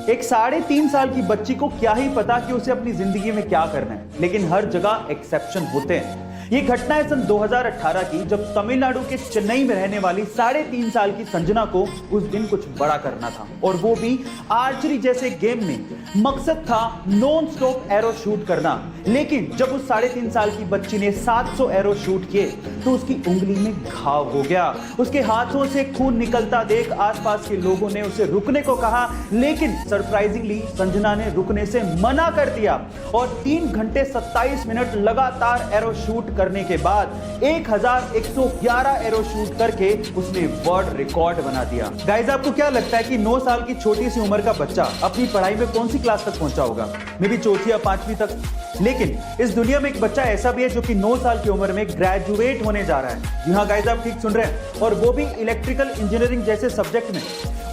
एक 3.5 साल की बच्ची को क्या ही पता कि उसे अपनी जिंदगी में क्या करना है, लेकिन हर जगह एक्सेप्शन होते हैं। ये घटना है सन 2018 की, जब तमिलनाडु के चेन्नई में रहने वाली 3.5 साल की संजना को उस दिन कुछ बड़ा करना था, और वो भी आर्चरी जैसे गेम में। मकसद था नॉन स्टॉप एरो शूट करना, लेकिन जब उस 3.5 साल की बच्ची ने 700 एरो शूट किए तो उसकी उंगली में घाव हो गया। उसके हाथों से खून निकलता देख आसपास के लोगों ने उसे रुकने को कहा, लेकिन सरप्राइजिंगली संजना ने रुकने से मना कर दिया और 3 घंटे 27 मिनट लगातार एरो शूट करने के बाद 1111 एरो शूट करके उसने वर्ल्ड रिकॉर्ड बना दिया। गाइस, आपको क्या लगता है कि 9 साल की छोटी सी उम्र का बच्चा अपनी पढ़ाई में कौन सी क्लास तक पहुंचा होगा? मे बी चौथी या 5वीं तक। लेकिन इस दुनिया में एक बच्चा ऐसा भी है जो कि 9 साल की उम्र में ग्रेजुएट होने जा रहा है। जी हाँ गाइस, आप ठीक सुन रहे हैं, और वो भी इलेक्ट्रिकल इंजीनियरिंग जैसे सब्जेक्ट में।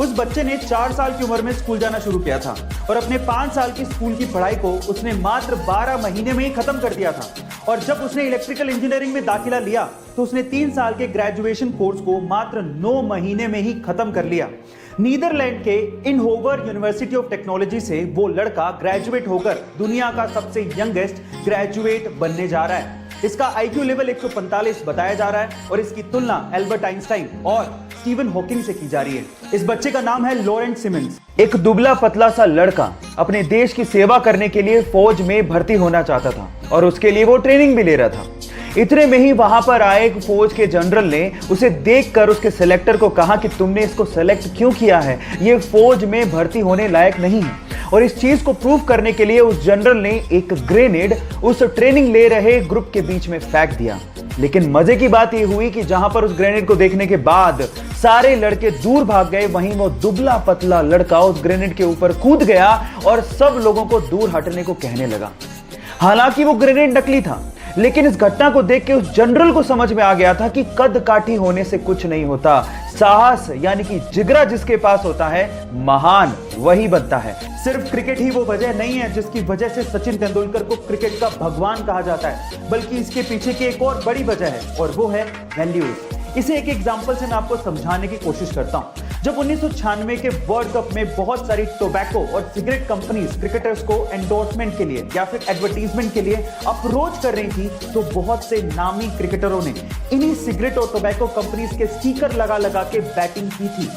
उस बच्चे ने 4 साल की उम्र में स्कूल जाना शुरू किया था और अपने 5 साल की स्कूल की पढ़ाई को उसने मात्र 12 महीने में ही खत्म कर दिया था। और जब उसने इलेक्ट्रिकल इंजीनियरिंग में दाखिला लिया तो उसने 3 साल के ग्रेजुएशन कोर्स को मात्र 9 महीने में ही खत्म कर लिया। नीदरलैंड के इनहोवर यूनिवर्सिटी ऑफ टेक्नोलॉजी से वो लड़का ग्रेजुएट होकर दुनिया का सबसे यंगेस्ट ग्रेजुएट बनने जा रहा है। इसका IQ लेवल 145 बताया जा रहा है और इसकी तुलना एल्बर्ट आइंस्टाइन और स्टीवन हॉकिंग से की जा रही है। इस बच्चे का नाम है लॉरेंस सिमंस। एक दुबला पतला सा लड़का अपने देश की सेवा करने के लिए फौज में भर्ती होना चाहता था और उसके लिए वो ट्रेनिंग भी ले रहा था। इतने में ही वहां पर आए एक फौज के जनरल ने उसे देखकर उसके सिलेक्टर को कहा कि तुमने इसको सेलेक्ट क्यों किया है, ये फौज में भर्ती होने लायक नहीं है। और इस चीज को प्रूव करने के लिए उस जनरल ने एक ग्रेनेड उस ट्रेनिंग ले रहे ग्रुप के बीच में फेंक दिया। लेकिन मजे की बात यह हुई कि जहां पर उस ग्रेनेड को देखने के बाद सारे लड़के दूर भाग गए, वहीं वो दुबला पतला लड़का उस ग्रेनेड के ऊपर कूद गया और सब लोगों को दूर हटने को कहने लगा। हालांकि वो ग्रेनेड नकली था, लेकिन इस घटना को देख के उस जनरल को समझ में आ गया था कि कद काठी होने से कुछ नहीं होता, साहस यानी कि जिगरा जिसके पास होता है, महान वही बनता है। सिर्फ क्रिकेट ही वो वजह नहीं है जिसकी वजह से सचिन तेंदुलकर को क्रिकेट का भगवान कहा जाता है, बल्कि इसके पीछे की एक और बड़ी वजह है, और वो है वैल्यूज। इसे एक एग्जांपल से मैं आपको समझाने की कोशिश करता हूं। जब 1996 के वर्ल्ड कप में बहुत सारी टोबैको और सिगरेट कंपनीज क्रिकेटर्स को एंडोर्समेंट के लिए या फिर एडवर्टीजमेंट के लिए अप्रोच कर रही थी, तो बहुत से नामी क्रिकेटरों ने इन्हीं सिगरेट और टोबैको कंपनीज के स्टिकर लगा लगा के बैटिंग की थी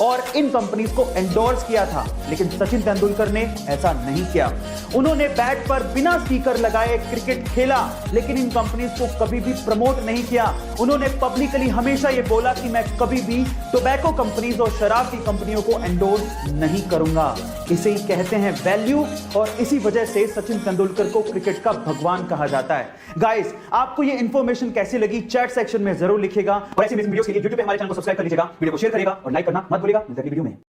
और इन कंपनीज को एंडोर्स किया था। लेकिन सचिन तेंदुलकर ने ऐसा नहीं किया। उन्होंने बैट पर बिना स्टिकर लगाए क्रिकेट खेला, लेकिन इन कंपनीज को कभी भी प्रमोट नहीं किया। उन्होंने पब्लिकली हमेशा यह बोला कि मैं कभी भी टोबैको कंपनीज और शराब की कंपनियों को एंडोर्स नहीं करूंगा। इसे ही कहते हैं वैल्यू, और इसी वजह से सचिन तेंदुलकर को क्रिकेट का भगवान कहा जाता है। गाइस, आपको ये इंफॉर्मेशन कैसी लगी चैट सेक्शन में जरूर लिखिएगा, और ऐसी वीडियो के लिए यूट्यूब पे हमारे चैनल को सब्सक्राइब कर लीजिएगा, वीडियो को शेयर करिएगा और लाइक करना मत भूलिएगा। मिलते हैं अगली वीडियो में।